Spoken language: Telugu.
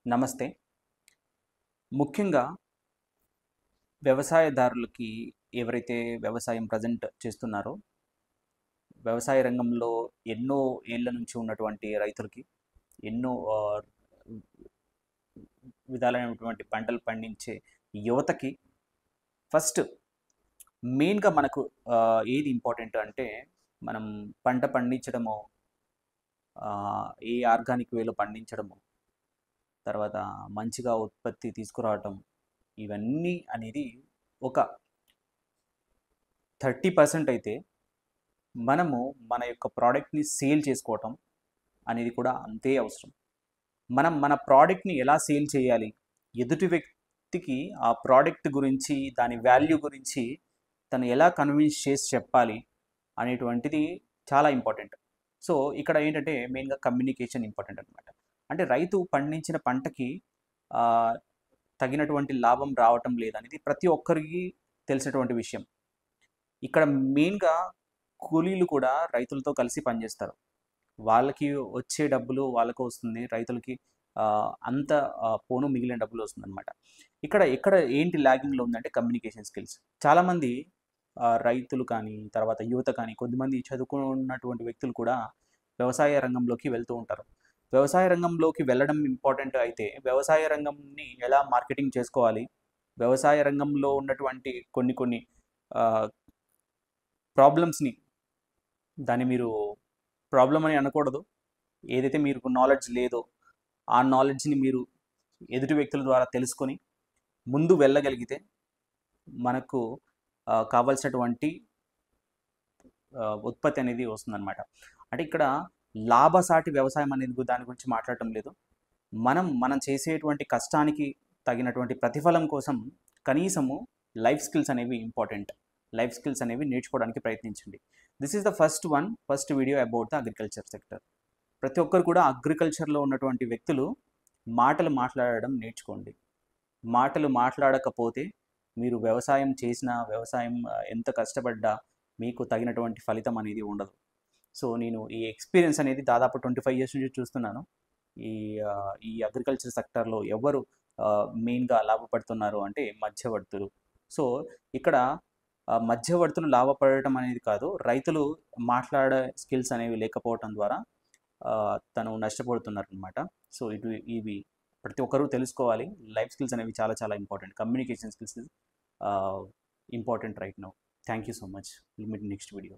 నమస్తే. ముఖ్యంగా వ్యవసాయదారులకి ఎవరైతే వ్యవసాయం ప్రజెంట్ చేస్తున్నారో, వ్యవసాయ రంగంలో ఎన్నో ఏళ్ల నుంచి ఉన్నటువంటి రైతులకి, ఎన్నో విధాలైనటువంటి పంటలు పండించే యువతకి ఫస్ట్ మెయిన్‌గా మనకు ఏది ఇంపార్టెంట్ అంటే, మనం పంట పండించడము, ఏ ఆర్గానిక్ వేలో పండించడము, తర్వాత మంచిగా ఉత్పత్తి తీసుకురావటం, ఇవన్నీ అనేది ఒక 30% అయితే, మనము మన యొక్క ప్రోడక్ట్‌ని సేల్ చేసుకోవటం అనేది కూడా అంతే అవసరం. మనం మన ప్రోడక్ట్‌ని ఎలా సేల్ చేయాలి? ఎదుటి వ్యక్తికి ఆ ప్రోడక్ట్ గురించి, దాని వాల్యూ గురించి తను ఎలా కన్విన్స్ చేసి చెప్పాలి అనేటువంటిది చాలా ఇంపార్టెంట్. సో, ఇక్కడ ఏంటంటే మెయిన్‌గా కమ్యూనికేషన్ ఇంపార్టెంట్ అనమాట. అంటే రైతు పండించిన పంటకి ఆహ్, తగినటువంటి లాభం రావటం లేదనేది ప్రతి ఒక్కరికి తెలిసినటువంటి విషయం. ఇక్కడ మెయిన్‌గా కూలీలు కూడా రైతులతో కలిసి పనిచేస్తారు. వాళ్ళకి వచ్చే డబ్బులు వాళ్ళకు వస్తుంది. రైతులకి అంత పోను మిగిలిన డబ్బులు వస్తుందనమాట. ఎక్కడ ఏంటి లాగింగ్‌లో ఉందంటే కమ్యూనికేషన్ స్కిల్స్. చాలామంది రైతులు కానీ, తర్వాత యువత కానీ, కొద్దిమంది చదువుకున్నటువంటి వ్యక్తులు కూడా వ్యవసాయ రంగంలోకి వెళ్తూ ఉంటారు. వ్యవసాయ రంగంలోకి వెళ్ళడం ఇంపార్టెంట్ అయితే, వ్యవసాయ రంగంని ఎలా మార్కెటింగ్ చేసుకోవాలి? వ్యవసాయ రంగంలో ఉన్నటువంటి కొన్ని కొన్ని ఆహ్, ప్రాబ్లమ్స్‌ని దాన్ని మీరు ప్రాబ్లమ్ అని అనకూడదు. ఏదైతే మీకు నాలెడ్జ్ లేదో, ఆ నాలెడ్జ్‌ని మీరు ఎదుటి వ్యక్తుల ద్వారా తెలుసుకొని, ముందు వెళ్ళగలిగితే మనకు కావాల్సినటువంటి ఉత్పత్తి అనేది వస్తుందనమాట. అంటే ఇక్కడ లాభసాటి వ్యవసాయం అనేది దాని గురించి మాట్లాడటం లేదు. మనం చేసేటువంటి కష్టానికి తగినటువంటి ప్రతిఫలం కోసం కనీసము లైఫ్ స్కిల్స్ అనేవి ఇంపార్టెంట్. లైఫ్ స్కిల్స్ అనేవి నేర్చుకోవడానికి ప్రయత్నించండి. This is the first video about the agriculture sector. ప్రతి ఒక్కరు కూడా అగ్రికల్చర్‌లో ఉన్నటువంటి వ్యక్తులు మాటలు మాట్లాడడం నేర్చుకోండి. మాటలు మాట్లాడకపోతే మీరు వ్యవసాయం చేసినా, వ్యవసాయం ఎంత కష్టపడ్డా మీకు తగినటువంటి ఫలితం అనేది ఉండదు. సో, నేను ఈ ఎక్స్‌పీరియన్స్ అనేది దాదాపు 25 ఇయర్స్ నుంచి చూస్తున్నాను. ఈ అగ్రికల్చర్ సెక్టార్‌లో ఎవరు మెయిన్‌గా లాభపడుతున్నారు అంటే మధ్యవర్తులు. సో, ఇక్కడ మధ్యవర్తులు లాభపడటం అనేది కాదు, రైతులు మాట్లాడే స్కిల్స్ అనేవి లేకపోవటం ద్వారా తను నష్టపోతున్నారనమాట. సో, ఇవి ప్రతి ఒక్కరు తెలుసుకోవాలి. లైఫ్ స్కిల్స్ అనేవి చాలా చాలా important. Communication skills important right now. Thank you so much. Will meet next video.